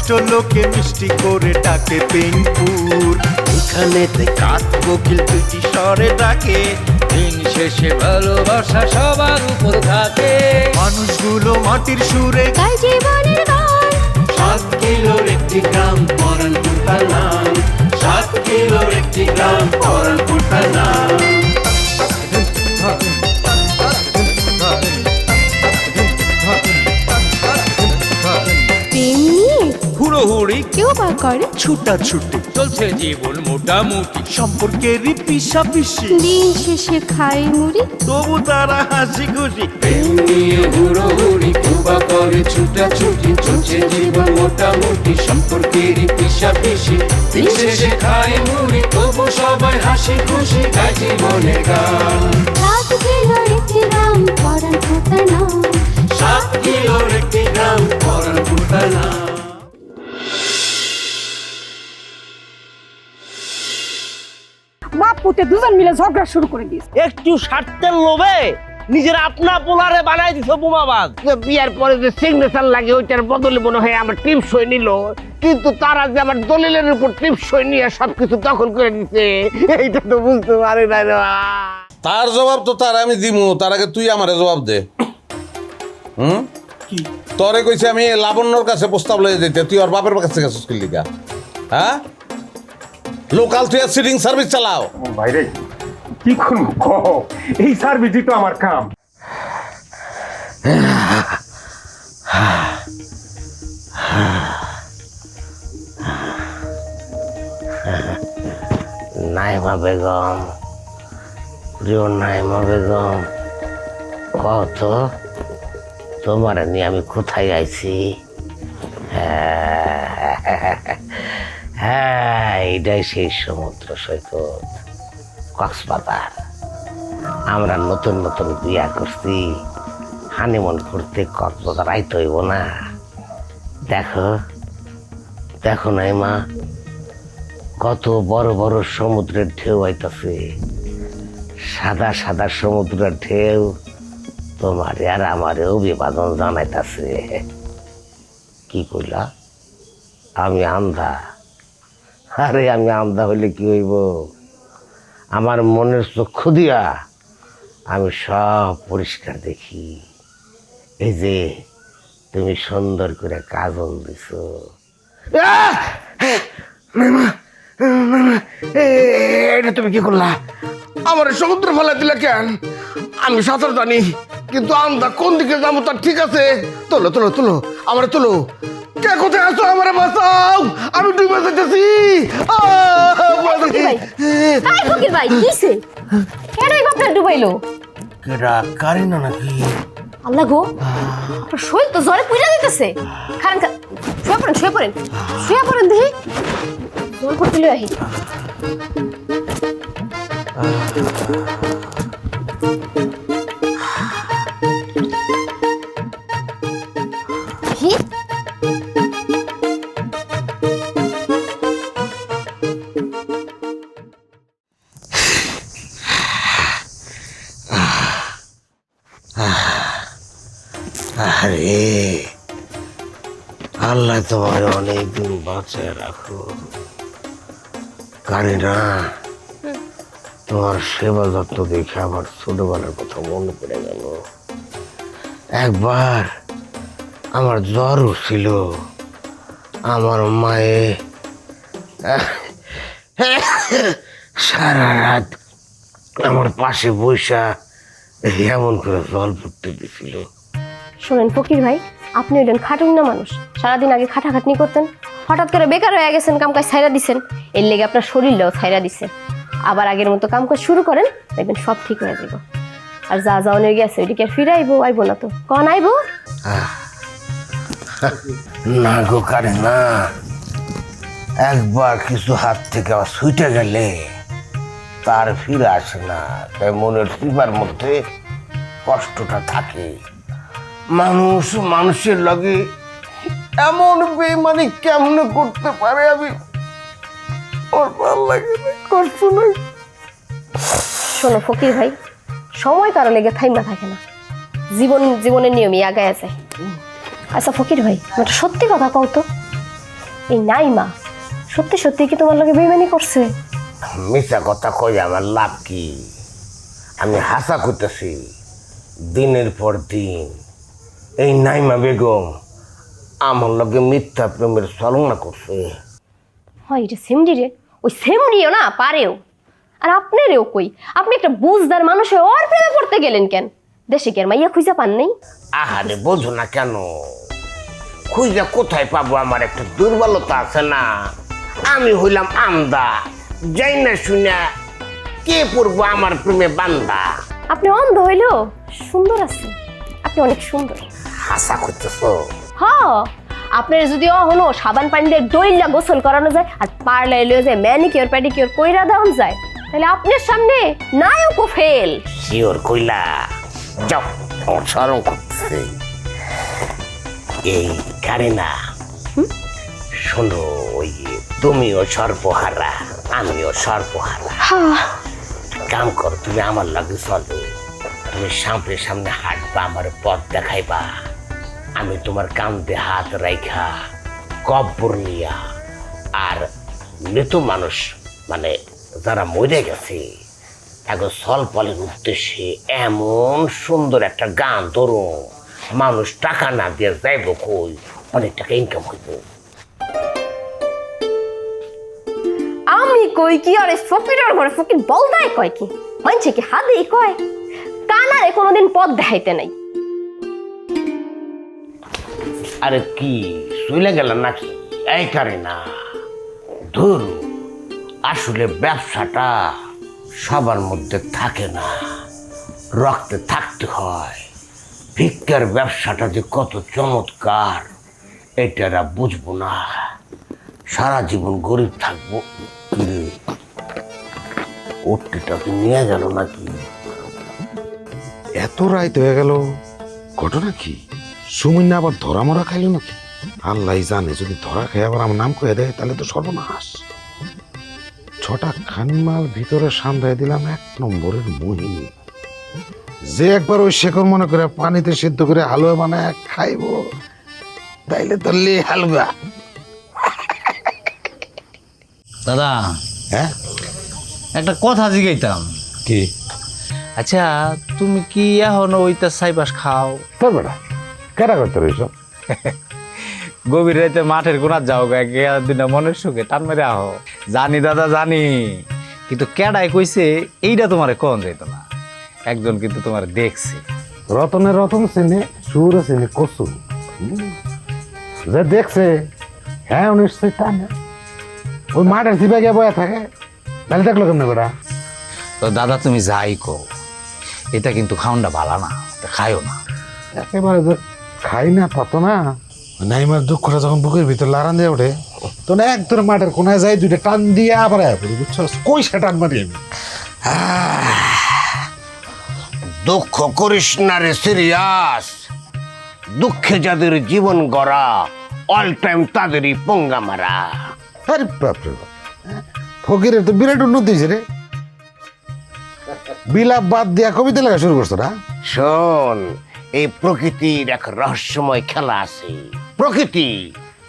দুষ্ট লোকে মিষ্টি করে ডাকে পিনপুর। এখানে কাক কোকিল দুটি স্বরে ডাকে, দিন শেষে ভালোবাসা সবার উপর থাকে। মানুষগুলো মাটির সুরে গাই জীবনের গান। 7 কিলোর একটি গ্রাম পরানপুর তার নাম, 7 কিলোর একটি গ্রাম পরানপুর তার নাম। প্রেম নিয়ে হুড়োহুড়ি কেউ বা করে, ছুটাছুটি চলছে জীবন মোটামুটি, সম্পর্কেরই পিছাপিছি, দিন শেষে খাই মুড়ি। তবু তারা হাসি খুশি। প্রেম নিয়ে হুড়োহুড়ি কুবা করে ছুটাছুটি, চলছে জীবন মোটামুটি, সম্পর্কেরই পিছাপিছি, দিন শেষে খায় মুড়ি, তবু সবাই হাসি খুশি, গায় জীবনের গান। 7 কিলোর একটি গ্রাম পরানপুর তার নাম। 7 কিলোর একটি গ্রাম পরানপুর তার নাম। বাপ পুতে দুজন মিলে ঝগড়া শুরু করে দিয়েছে। একটু স্বার্থের লোভে নিজের আপনা পোলারে বানাই দিছে বোমাবাজ। বিয়ার পরে যে সিগনেচার লাগে ওইটার বদলে মনে হয় আমার টিপসই নিল, কিন্তু তারা যে আমার দলিলের উপর টিপসই নিয়ে সবকিছু দখল করে দিচ্ছে, এইটা তো বুঝতে পারি না রে। তার জবাব তো তার আমি দিমু, তার আগে তুই আমারে জবাব দে। তরে কইছে আমি লাবণ্যর কাছে প্রস্তাব লয়ে যেতে, তুই ওর বাপের কাছে গেছিস কি লিগা? হ্যাঁ, লোকাল তুই সিটিং সার্ভিস চালাও। বাইরে কি করবো, এই সার্ভিসই তো আমার কাম। নাইমা বেগম, প্রিয় নাইমা বেগম, কত তোমার নিয়ে আমি কোথায় আইছি? হ্যাঁ, এইটাই সেই সমুদ্র সৈকত কক্সবাজার। আমরা নতুন নতুন বিয়া করছি, হানিমুন করতে কক্সবাজার আইতে হইব না? দেখো দেখো নাইমা, কত বড় বড় সমুদ্রের ঢেউ আইতাছে, সাদা সাদা সমুদ্রের ঢেউ তোমারে আর আমারে অভিবাদন জানাইতাছে। কি কইলা? আমি আন্ধা? আরে আমি আন্ধা হইলে কি হইব? আমার মনের চক্ষু দিয়া আমি সব পরিষ্কার দেখি। এই যে তুমি সুন্দর করে কাজল দিছো, এটা তুমি কি করলা? আমার সমুদ্র ফেলা দিলে কেন? আমি সাঁতার জানি, কিন্তু আন্দা কোন দিকে যাবো তার ঠিক আছে। তোলো তোলো তোলো, আমার তোলো। কে কোথায় আছো? আমার বাঁচাও, আমি ডুবে যেতেছি। ফকির ভাই কিসে কেন এই বাপটা ডুবাইলো? কেডা কারিনা নাকি? আল্লাহ গো, আপনার শরীর তো জ্বরে পুড়ে দিতেছে। খান খান, শুয়ে পড়েন শুয়ে পড়েন শুয়ে পড়েন, দেখি জ্বর করতে লই আহি। কি আরে আল্লাহ তোমার অনেকদিন বাঁচায় রাখো। কারিনা, তোমার সেবা যত্ন দেখে আমার ছোটবেলার কথা মনে পড়ে গেল। একবার আমার জ্বর ছিল, আমার মায়ে সারা রাত আমার পাশে বৈশা এমন করে জল ফুটতে দিছিল। শোনেন ফকির ভাই, আপনি হইলেন খাটুন না মানুষ, সারাদিন আগে খাটাখাটনি করতেন, হঠাৎ করে বেকার হয়ে গেছেন, কাম কাজ ছাইরা দিছেন, এর লেগে আপনার শরীরটাও ছাইরা দিছে। আবার আগের মতো কাম কাজ শুরু করেন, দেখবেন সব ঠিক হয়ে যাব। আর যা যাওয়া নিয়ে গেছে ওইদিকে আর ফিরে আইবো আইবো না তো? কন আইবো? না গো কারিনা, একবার কিছু হাত থেকে আবার ছুটে গেলে তার ফিরে আসে না। তাই মনের টিপার মধ্যে কষ্টটা থাকে। মানুষ মানুষের লগে এমন বেমানি কেমনে করতে পারে, আমি ওর ভালো লাগে না, কষ্ট নাই। শোনো ফকির ভাই, সময় কারো লেগে থাইমা থাকে না, জীবনের নিয়মই আগায় যায়। আচ্ছা ফকির ভাই, একটা সত্যি কথা কও তো, এই নাইমা সত্যি সত্যি কি তোমার লগে বেইমানি করছে? মিথ্যা কথা কই আমার লাভ কি? আমি হাসা করতেছি দিনের পর দিন। এই নাইমা বেগম আমার লগে মিথ্যা প্রেমের ছলনা করছে। হয় এটা সেমডি রে, ওই সেমডিও না পারেও। আর আপনারেও কই, আপনি একটা বুঝদার মানুষ হয়ে ওর প্রেমে পড়তে গেলেন কেন? দেশে কি আর মাইয়া খুঁজা পান নাই? আহারে বোঝো না কেন? খুঁজা কোথায় পাবো? আমার একটা দুর্বলতা আছে না, আমি হইলাম আমদা, যাই না শুনে কে পড়বো আমার প্রেমে বান্দা। আপনি অন্ধ হইলেও সুন্দর আছেন, আপনি অনেক সুন্দর। হাসা করতেছ? হ, আপনার যদি অহনো সাবান পানি দিয়ে ডইলা গোসল করানো যায় আর পার্লারে লয়ে যায় ম্যানিকিওর প্যাডিকিওর কইরা দেওয়া যায়, তাহলে আপনার সামনে নায়কও ফেল। শিওর কইলা যাও, আমার সরম করতেছে। এই কারিনা শোনো, ওই তুমিও সর্বহারা আমিও সর্বহারা। কাম কর, তুমি আমার লাগে চলো, তুমি সামনে সামনে হাঁটবা, আমার পথ দেখাইবা, আমি তোমার কান্দে হাত রাইখা কব্বর নিয়া আর মৃত মানুষ মানে যারা মরে গেছে এখন সলপলের উদ্দেশ্যে এমন সুন্দর একটা গান ধরো, মানুষ টাকা না দিয়ে যাইব কই, অনেক টাকা ইনকাম হইব। আমি কই কি আরে ফকিরের ঘরে ফকির বলদাই কয় কি? মানছে কি হাতেই কয়? কানারে কোনোদিন পথ দেখাইতে নাই। আরে কি চলে গেল নাকি? এই কারিনা ধর, আসলে ব্যবসাটা সবার মধ্যে থাকে না, রক্তে থাকতে হয়। ভিক্ষার ব্যবসাটা যে কত চমৎকার এটারা বুঝবো না, সারা জীবন গরিব থাকবো। ওটিটা কি নিয়ে গেল নাকি? এত রাত হয়ে গেল, ঘটনা কি? সুমিন আবার ধরা মরা খাইল নাকি? আল্লাহ জানে, যদি ধরা খাই আবার আমার নাম কয়ে দেয় তাহলে তো সর্বনাশ। 6টা খানমাল ভিতরে সান্দায় দিলাম, 1 নম্বরের মোহিনী। যে একবার ওই শেখর মনে করে পানিতে সিদ্ধ করে হালুয়া বানায় খাইব, তাইলে তো লে হালুয়া। দাদা, হ্যাঁ একটা কথা জিগাইতাম। কি? আচ্ছা, তুমি কি এখন ওইটা সাইপাস খাও? তোর বেটা কেটা করতে রইস? গভীর রাতে মাঠের কোনা যাও দিন মনের সুখে টান মেরে আহো। জানি দাদা জানি, কিন্তু কেডাই কইছে এইটা তোমারে কোন যাইতো না। একজন কিন্তু তোমার দেখছে। রতনের রতন চিনে, সুরে চিনে কচু। যে দেখছে হ্যাঁ নিশ্চয়ই তা না, ওই মাঠের চিপে গিয়ে বয়া থাকে, তাহলে দেখলো কেমনে বেটা? তো দাদা তুমি যাই কো, এটা কিন্তু খাওয়ানটা ভালো না, খাইও না। একেবারে যে খাই না তা তো না। নাইমার দুঃখটা যখন বুকের ভিতর লারান দিয়ে ওঠে, তখন একদম মাঠের কোনায় যাই, 2টা টান দিয়ে আবার আয়া পড়ি, বুঝছো? কই সে টান মারি আমি। দুঃখ করিস না রে সিরিয়াস, দুঃখে যাদের জীবন গড়া অল টাইম তাদেরই পঙ্গা মারা। আরে বাপরে বাপ, ফকিরের তো বিরাট উন্নতি হয়েছে রে। বিলাপ বাদ দিয়া কবিতা লেখা শুরু করছো না? শোন, এই প্রকৃতির এক রহস্যময় খেলা আছে। প্রকৃতি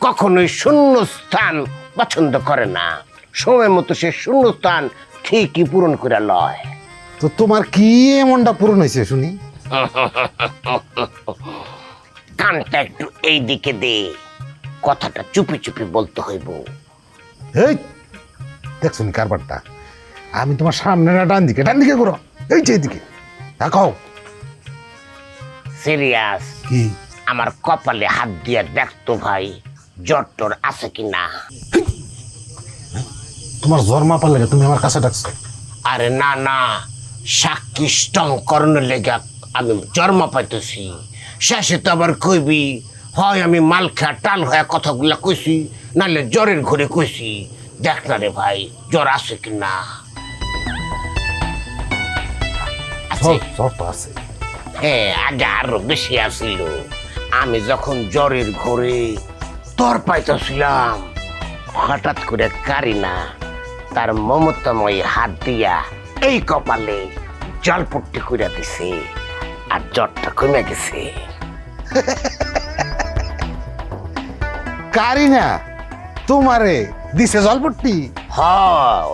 কখনোই শূন্য স্থান পছন্দ করে না, সময় মতো সে শূন্য স্থান ঠিকই পূরণ করে লয়। তো তোমার কি এমনটা পূরণ হয়েছে শুনি? কানটা একটু এই দিকে দে, কথাটা চুপি চুপি বলতে হইব। এই দেখছো নি কারবারটা? আমি তোমার সামনে না ডান দিকে? ডান দিকে করো, এই যে দিকে দেখাও। সিরিয়াস, কি? আমার কপালে হাত দিয়ে দেখতো ভাই, জ্বর টর আছে কিনা। তোমার জ্বর মাপার লেগে তুমি আমার কাছে ডাকছো? আরে না না, সাক্ষী স্ট্রং করানোর লেগে আমি জ্বর মাপাইতেছি। শেষে তো আবার কইবি হয় আমি মাল খেয়া টাল হয়ে কথাগুলা কইছি, নাহলে জ্বরের ঘরে কইছি। দেখ না রে ভাই, জ্বর আছে কিনা। জ্বর তো আছে। হ্যাঁ, আগে আরো বেশি আসিল। আমি যখন জ্বরের ঘরে তর পাইতেছিলাম, হঠাৎ করে কারিনা তার মমতাময়ী হাত দিয়া এই কপালে জলপট্টি করে দিছে, আর জ্বরটা কমে গেছে। কারিনা তোমারে দিছে জলপট্টি? হ,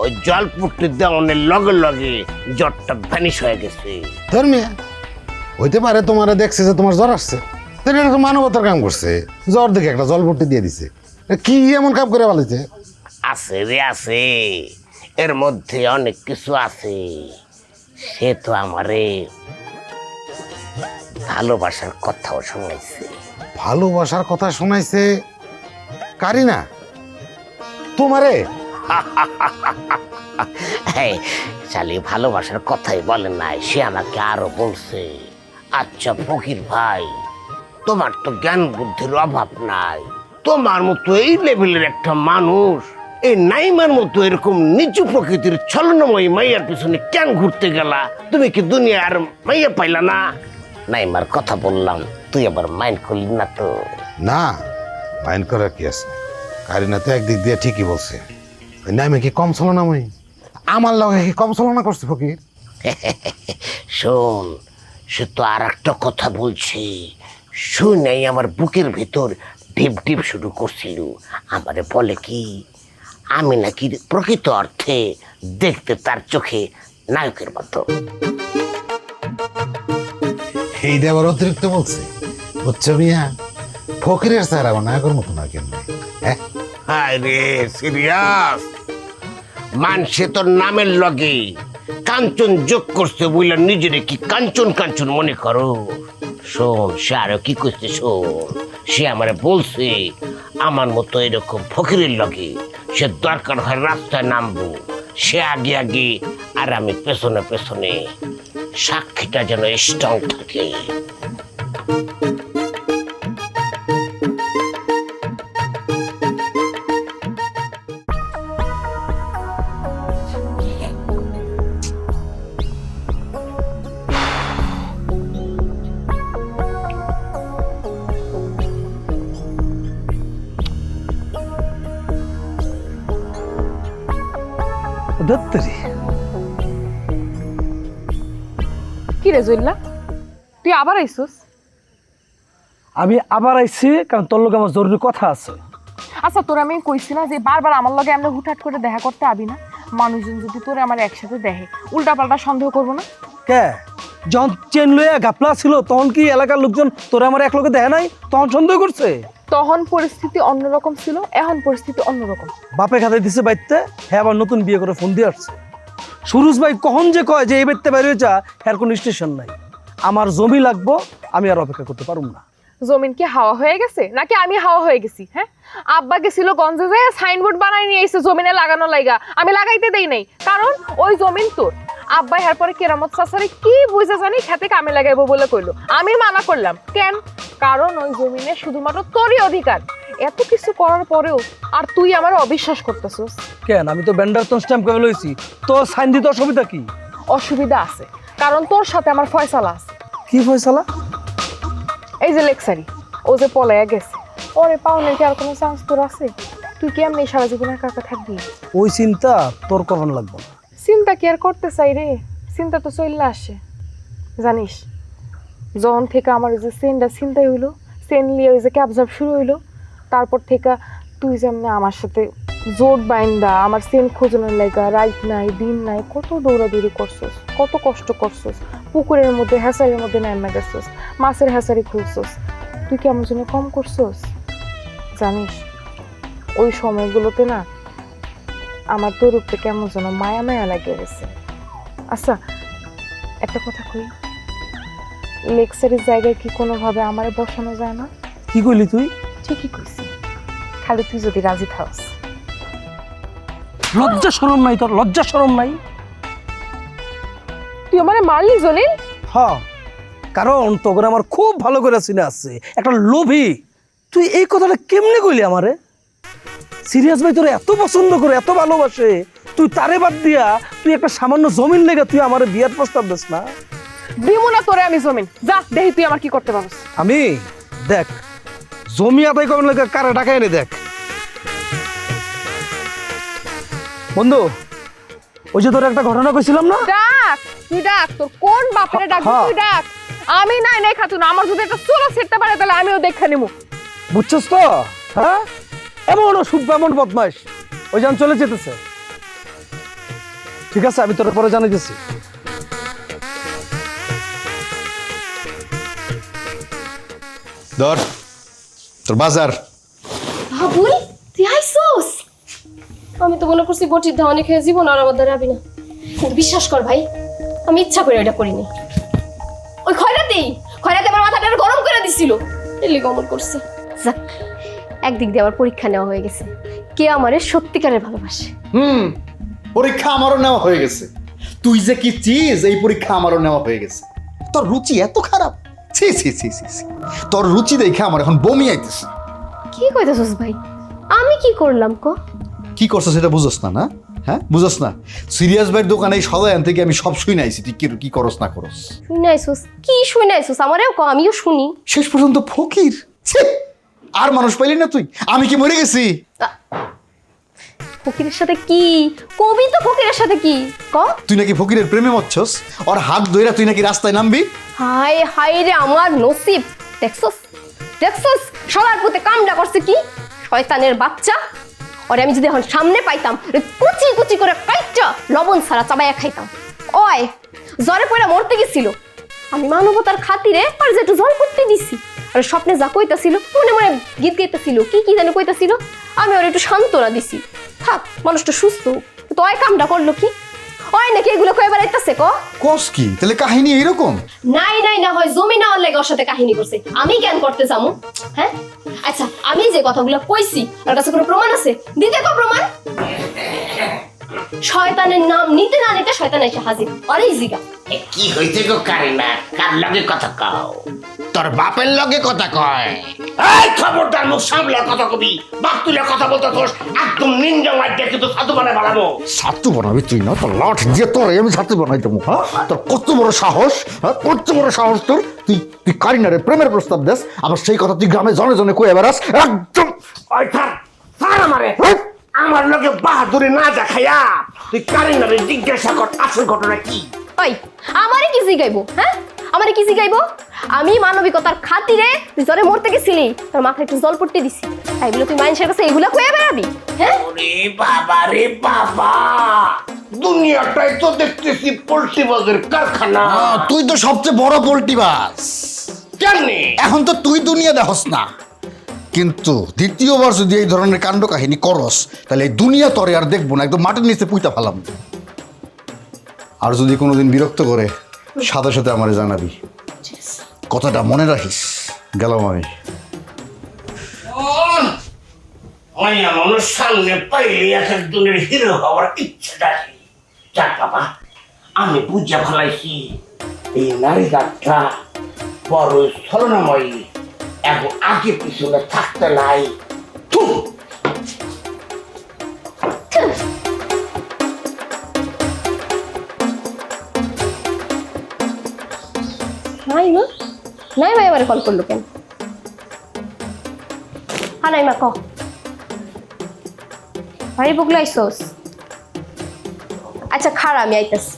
ওই জলপুট্টি দেওয়ানের লগে লগে জ্বরটা ভ্যানিশ হয়ে গেছে। ধর্মিয়া হইতে পারে তোমারে দেখছে যে তোমার জ্বর আসছে, তাহলে এটা তো মানবতার কাম করছে, জ্বর দেখে একটা জলপট্টি দিয়ে দিছে। কি এমন কাম করে বলেছে? আছে রে আছে, এর মধ্যে অনেক কিছু আছে। সে তো আমারে ভালোবাসার কথাও শোনাইছে। ভালোবাসার কথা শোনাইছে? কারিনা তোমারে? চালি ভালোবাসার কথাই বলে নাই, সে আমাকে আরো বলছে, আচ্ছা ফকির ভাই, তোমার তো জ্ঞান বুদ্ধির অভাব নাই, তোমার মতো এই লেভেলের একটা মানুষ এই নাইমার মতো এরকম নিচু প্রকৃতির ছলনাময়ী মাইয়ার পিছনে কেন ঘুরতে গেলা? তুমি কি দুনিয়া আর মাইয়া পাইলা না? নাইমার কথা বললাম, তুই আবার মাইন্ড করলি না তো? না, মাইন্ড করার কি আছে? কারিনা তো একদিক দিয়ে ঠিকই বলছে। ওই নামে কি কম ছলনাময়ী? আমার লগে কি কম ছলনা করছে ফকির? শোন, সে তো আর একটা কথা বলছে, শুনেই আমার বুকের ভিতর ঢিপ ঢিপ শুরু করছিল। আমারে বলে কি আমি নাকি প্রকৃত অর্থে দেখতে তার চোখে নায়কের মতো। এইটা আবার অতিরিক্ত বলছে, বুঝছো মিয়া? ফকিরের স্যার আমার নায়কের মতো না কেন? হ্যাঁ, হায় রে সিরিয়াস, মানসে তোর নামের লগে কাঞ্চন যোগ করছে বইলা নিজেরে কি কাঞ্চন কাঞ্চন মনে করো? শোন, সে আরো কি করছে শোন, সে আমারে বলছে আমার মতো এরকম ফকিরের লগে সে দরকার হয় রাস্তায় নামবো, সে আগে আগে আর আমি পেছনে পেছনে, সাক্ষীটা যেন স্ট্রং থাকে। দত্তরি কি রে জইল্লা, তুই আবার আইসুস? আমি আবার আইছি কারণ তোর লগে আমার জরুরি কথা আছে। আচ্ছা, তোর আমি কইছি না যে বারবার আমার লগে আমরা হুটহাট করে দেখা করতে আবি না? মানুষজন যদি তোরে আমার একসাথে দেখে উল্টা পাল্টা সন্দেহ করবো না? কে যখন চেন লইয়া গাপলা ছিল তখন কি এলাকার লোকজন তোরা আমার এক লোকে দেখে নাই, তখন সন্দেহ করছে? তখন পরিস্থিতি অন্যরকম ছিল, এখন পরিস্থিতি অন্যরকম। বাপে খাতে দিছে বাইতে, হ্যাঁ আবার নতুন বিয়ে করে ফোন দিয়ে আসছে। সুরুজ ভাই কখন যে কয় যে এই বাইতে বাইরে যা, হ্যার কোনো স্টেশন নাই। আমার জমি লাগবো, আমি আর অপেক্ষা করতে পারুম না। জমিন কি হাওয়া হয়ে গেছে নাকি আমি হাওয়া হয়ে গেছি? হ্যাঁ, আব্বা গেছিল গঞ্জে যায় সাইনবোর্ড বানাই নিয়ে এসে জমিনে লাগানো লাইগা, আমি লাগাইতে দেই নাই, কারণ ওই জমিন তোর। আব্বা এর পরে কেরামত চাচারে কি বুঝে জানি খেতে কামে লাগাইবো বলে কইলো, আমি মানা করলাম। কেন? কারণ ওই জমিনে শুধুমাত্র তোরই অধিকার। এত কিছু করার পরেও আর তুই আমার অবিশ্বাস করতেছিস কেন? আমি তো ব্যান্ডারটন স্ট্যাম্প করে লইছি, তোর সাইন দিতে অসুবিধা কি? অসুবিধা আছে, কারণ তোর সাথে আমার ফয়সালা আছে। কি ফয়সালা? এই যে লেকচারি, ও যে পলাইয়া গেছে, ওরে পাওনের কি আর কোনো চান্স তোর আছে? তুই কি এমনি সারা জীবন একা একা থাকবি? ওই চিন্তা তোর কখন লাগবে না। চিন্তা কি আর করতে চাই রে, চিন্তা তো চললে আসে। জানিস, যখন থেকে আমার ওই যে চেনটা চিন্তাই হইলো, চেন লিয়ে ওই যে ক্যাবজাব শুরু হইলো, তারপর থেকে তুই যেমনি আমার সাথে জোট বাইন্দা আমার চেন খোঁজানোর লাগা রাত নাই দিন নাই কত দৌড়াদৌড়ি করছস, কত কষ্ট করছস, পুকুরের মধ্যে হ্যাঁচারির মধ্যে নেমে গেছস, মাছের হ্যাঁচারি খুলছস, তুই কি আমার জন্য কম করছস? জানিস, ওই সময়গুলোতে না আমার তোর উপরে কেমন যেন মায়া মায়া লাগিয়ে গেছে। আচ্ছা, একটা কথা কই, লেকচারের জায়গায় কি কোনোভাবে আমারে বসানো যায় না? কি কইলি তুই? ঠিকই কইছি, খালি তুই যদি রাজি থাকস। লজ্জা শরম নাই তোর? লজ্জা শরম নাই? তুই আমারে মারলি জলিল? হ্যাঁ, কারণ তোর আমার খুব ভালো করে চিনে আসছে, একটা লোভী। তুই এই কথাটা কেমনে কইলি আমারে? সিরিয়াস ভাই তোর এত পছন্দ করে, এত ভালোবাসে, তুই তারে বাদ দিয়া তুই একটা সামান্য জমিন লেগে তুই আমারে বিয়ার প্রস্তাব দিস না? দিমু না তোরে আমি জমিন, যা দেখি তুই আমার কি করতে পারস। আমি দেখ জমি আদায় করার লেগে কারে টাকা এনে দেখ। বন্ধু, ওই যে তোর একটা ঘটনা কইছিলাম না? ডাক, তুই ডাক, তোর কোন বাপরে ডাক তুই ডাক। আমি নাই নাই খাতুন, আমার যদি একটা চোরা সেটটা পারে তাহলে আমিও দেখা নিমু। বুঝছস তো? হ্যাঁ, এমন অসভ্য এমন বদমাইশ ওই যান চলে যেতেছে। ঠিক আছে, আমি তোর পরে জানাইতেছি। ধর তোর বাজার। বাবুল তুই আইসোস? আমি তো মনে করছি বটির ধাওয়ানি খেয়ে জীবন আর আমার দ্বারা যাবি না, কিন্তু বিশ্বাস কর ভাই, আমি ইচ্ছা করে এটা করিনি। ওই খয়রাতি আমার মাথাটা গরম করে দিছিল, এলি গমন করছে। যাক, একদিক দিয়ে আমার পরীক্ষা নেওয়া হয়ে গেছে, কে আমারে সত্যিকারের ভালোবাসে। পরীক্ষা আমারও নেওয়া হয়ে গেছে। তুই যে কি চিজ, এই পরীক্ষা আমারও নেওয়া হয়ে গেছে। তোর রুচি এত খারাপ, ছি ছি ছি ছি ছি। তোর রুচি দেখে আমার এখন বমি আইতেছে। কি কইতেছস ভাই? আমি কি করলাম ক? কি করছো সেটা বুঝোস না? না হ্যাঁ বুঝোস না? সিরিয়াস ভাইয়ের দোকানে এই সদায়ন থেকে আমি সব শুই নাইছি, তুই কি করস না করস। শুনাইছস? কি শুনাইছস? আমারেও ক, আমিও শুনি। শেষ পর্যন্ত ফকির। ছি! আর মানুষ পাইলি না তুই? আমি কি মরে গেছি? ফকিরের সাথে কি কবি? তো ফকিরের সাথে কি ক? তুই নাকি ফকিরের প্রেমে মরছস, ওর হাত ধইরা তুই নাকি রাস্তায় নামবি। হায় হায় রে আমার নসিব। দেখছস দেখছস সবার পুতে কামটা করছে কি শয়তানের বাচ্চা। ওরে আমি যদি এখন সামনে পাইতাম, কুচি কুচি করে কাইটা লবণ ছাড়া চাবাইয়া খাইতাম। ওই জ্বরে পড়ে মরতে গেছিল, আমি মানবতার খাতিরে আর যে একটু জল করতে দিছি। আর স্বপ্নে যা কইতাছিল, মনে মনে গীত গাইতেছিল, কি কি জানি কইতাছিল, আমি ওর একটু সান্ত্বনা দিছি। থাক, মানুষটা সুস্থ। তো ওই কামটা করলো কি? ওই নাকি এগুলো কয়ে বেড়াইতেছে ক? কস কি তাহলে কাহিনী এরকম? নাই নাই না হয় জমি নেওয়ার লেগে ওর সাথে কাহিনী করছে, আমি কেন করতে যাবো? হ্যাঁ আচ্ছা, আমি যে কথাগুলো কইছি ওর কাছে কোনো প্রমাণ আছে? দিতে কো প্রমাণ। শয়তানের নাম নিতে না নিতে শয়তান এসে হাজির। অরে জিগা কি হইছে গো কারিনা? কার লগে কথা কও? তোর বাপের লগে কথা কয়? এই খবরদার, মুখ সামলে কথা কবি। বাপ তুলে কথা বলতে তোর একদম নিন্দা লাগে, কিন্তু সাধু বানায় বানাবো। ছাতু বানাবি তুই না? তোর লাঠ দিয়ে তোর আমি ছাতু বানাই দেবো। হ্যাঁ, তোর কত বড় সাহস? হ্যাঁ, কত বড় সাহস তোর? তুই তুই কারিনারে প্রেমের প্রস্তাব দেস, আবার সেই কথা তুই গ্রামে জনে জনে কয়ে বেড়াস। একদম ওই থাক থাক আমারে। আমার লগে বাহাদুরি না দেখাইয়া তুই কারিনারে জিজ্ঞাসা কর আসল ঘটনা কি। ওই আমারে কি জিগাইবো? হ্যাঁ আমারে কি জিগাইবো? আমি মানবিকতার খাতিরে তুই জ্বরে মরতে গেছিলি, তোর মাথায় একটু জল পড়তে দিছি, তাই বলে তুই মানুষের কাছে এগুলা কয়ে বেড়াবি? হ্যাঁ ওরে বাবা রে বাবা, দুনিয়াটাই তো দেখতেছি পোল্ট্রি বাজের কারখানা। তুই তো সবচেয়ে বড় পোল্ট্রিবাজ। জানি এখন তো তুই দুনিয়া দেখস না, কিন্তু দ্বিতীয়বার যদি এই ধরনের কাণ্ড কাহিনী করস, তাহলে এই দুনিয়া তরে আর দেখবো না, একদম মাটির নিচে পুইতা ফেলাম। আর যদি কোনোদিন বিরক্ত করে, সাথে সাথে আমারে জানাবি, কথাটা মনে রাখিস। গেলাম আমি। মাইয়া মানুষ সামনে পাইলে এক একজনের হিরো হওয়ার ইচ্ছা থাকে। যাক বাবা, আমি বুঝে ফেলাইছি এই নারী জাতটা বড় ছলনাময়ী, এখন আগে পিছনে থাকতে নাই। নাই মা, নাই ভাই আমারে কল করলো কেন? হ্যাঁ নাই মা ক ভাই বগলাইছস? আচ্ছা খাড়া, আমি আইতাছি।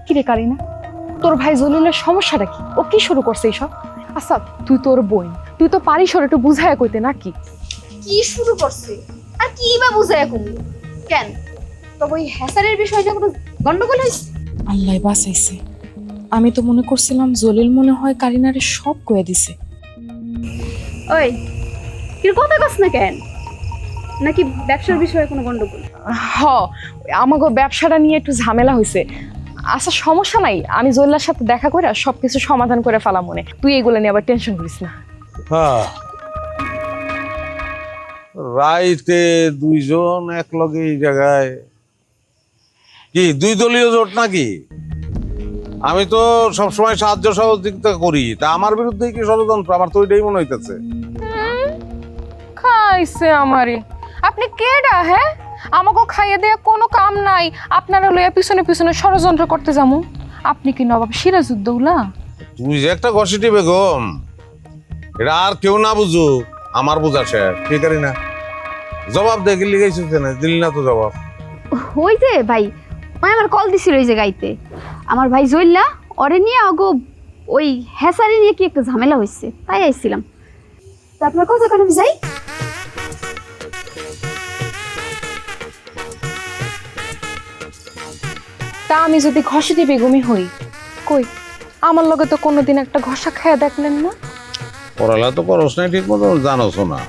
কিরে কারিনা, তোর ভাই জলিলের সমস্যাটা কি? ও কি শুরু করছে এইসব? আচ্ছা তুই তোর বোন, তুই তো পারিস ওর একটু বুঝাইয়া কইতে নাকি? কি শুরু করছে আর কি বা বুঝাইয়া কইলি? কেন তবে ওই হ্যাসারের বিষয়টা কোনো গন্ডগোল হয়েছে? আল্লাহ বাঁচাইছে। আমি তো মনে করছিলাম জলিল মনে হয় কারিনারে সব কয়ে দিছে। ওই কি কথা কস না কেন? নাকি ব্যবসার বিষয়ে কোনো গন্ডগোল? হ, আমাকে ব্যবসাটা নিয়ে একটু ঝামেলা হয়েছে। আচ্ছা সমস্যা নাই, আমি জলিলার সাথে দেখা করে সবকিছু সমাধান করে ফেলাম মনে। তুই এগুলো নিয়ে আবার টেনশন করিস না। রাইতে দুইজন এক লগে এই জায়গায়, কি দুই দলীয় জোট নাকি? আমি তো সবসময় সাহায্য সহযোগিতা করি, তা আমার বিরুদ্ধে কি ষড়যন্ত্র? আমার তো ওইটাই মনে হইতেছে। খাইছে আমারে। আপনি কেডা? হ্যাঁ আমাকে খাইয়ে দেয়া কোনো কাম নাই, আপনারা লইয়া পিছনে পিছনে ষড়যন্ত্র করতে যামু। আপনি কি নবাব সিরাজউদ্দৌলা? তুই যে একটা ঘষিটি বেগম, এটা আর কেউ না বুঝুক, আমার বোঝা শেষ। ঠিক আছে না? জবাব দেখে লিখেছিস না, দিলি না তো জবাব। ওই যে ভাই, ওই আমার কল দিছিল ওই যে গাইতে, আমার ভাই জইল্লা ওরে নিয়ে আগো ওই হেসারি নিয়ে কি একটা ঝামেলা হয়েছে, তাই আইছিলাম। তারপর কথা কেন যাই? তা আমি যদি ঘষিটি বেগমই হই, কই আমার লগে তো কোনোদিন একটা ঘষা খাইয়া দেখলেন না। পড়ালা তো করস নাই ঠিক মতো, জানোস না।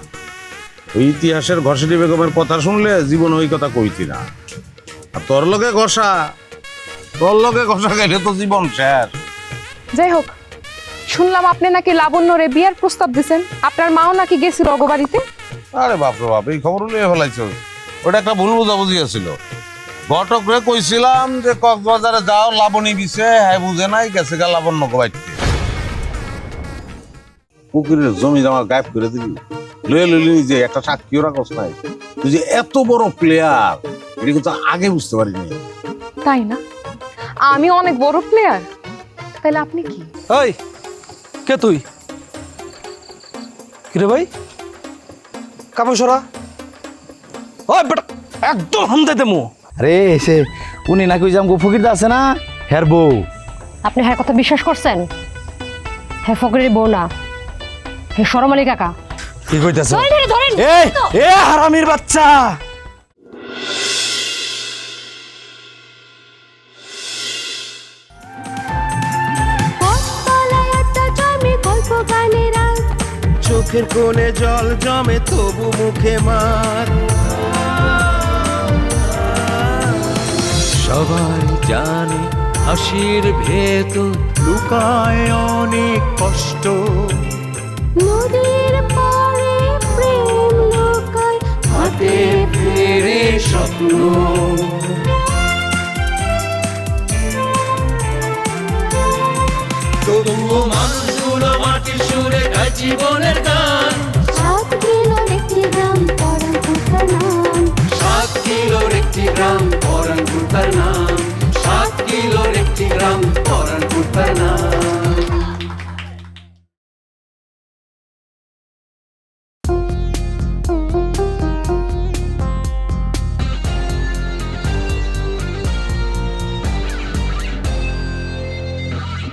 ওই ইতিহাসের ঘষিটি বেগমের কথা শুনলে জীবন ওই কথা কইতি না। আর তোর লগে ঘষা গেলে তো জীবন শেষ। যাই হোক, শুনলাম আপনি নাকি লাবণ্যরে বিয়ার প্রস্তাব দিছেন, আপনার মাও নাকি গেছিল অগবাড়িতে। আরে বাপরে বাপ, এই খবর লিয়ে ফেলাইছ। ওটা একটা ভুল বুঝাবুঝি ছিল। ঘটকরে কইছিলাম যে কক্সবাজারে যাও, লাবণী দিছে, হ্যাঁ বুঝে নাই, গেছে গা লাবণ্য বাইতে। পুকুরের জমি জমা গায়েব করে দিবি, লয়ে লইলি যে একটা সাক্ষীও রাখস নাই। তুই যে এত বড় প্লেয়ার, এটা কিন্তু আগে বুঝতে পারিনি। তাই না? আমি অনেক বড় প্লেয়ার, তাহলে আপনি কি? এই কে তুই? কিরে ভাই, কাপড় সরা। ওই বেটা, একদম হামদে দেমু। আরে সে উনি নাকি ওই যে আমগো ফকিরদা আছে না, হের বউ। আপনি হ্যাঁ কথা বিশ্বাস করছেন? হ্যাঁ ফকরের বউ না, হ্যাঁ শরম আলী কাকা। কি কইতাছ? ধরেন এই এ হারামির বাচ্চা! চোখের কোণে জল জমে তবু মুখে মার। সবাই জানে হাসির ভেতর লুকায় অনেক কষ্ট। নদীর পাড়ে প্রেম লুকায়, হাতে ফেরে স্বপ্ন। তবুও মানুষগুলো মাটির সুরে গায় জীবনের গান। 7 কিলোর একটি গ্রাম পরানপুরতার নাম। 7 কিলোর একটি গ্রাম পরানপুরতার নাম। 7 কিলোর একটি গ্রাম পরানপুরতার নাম।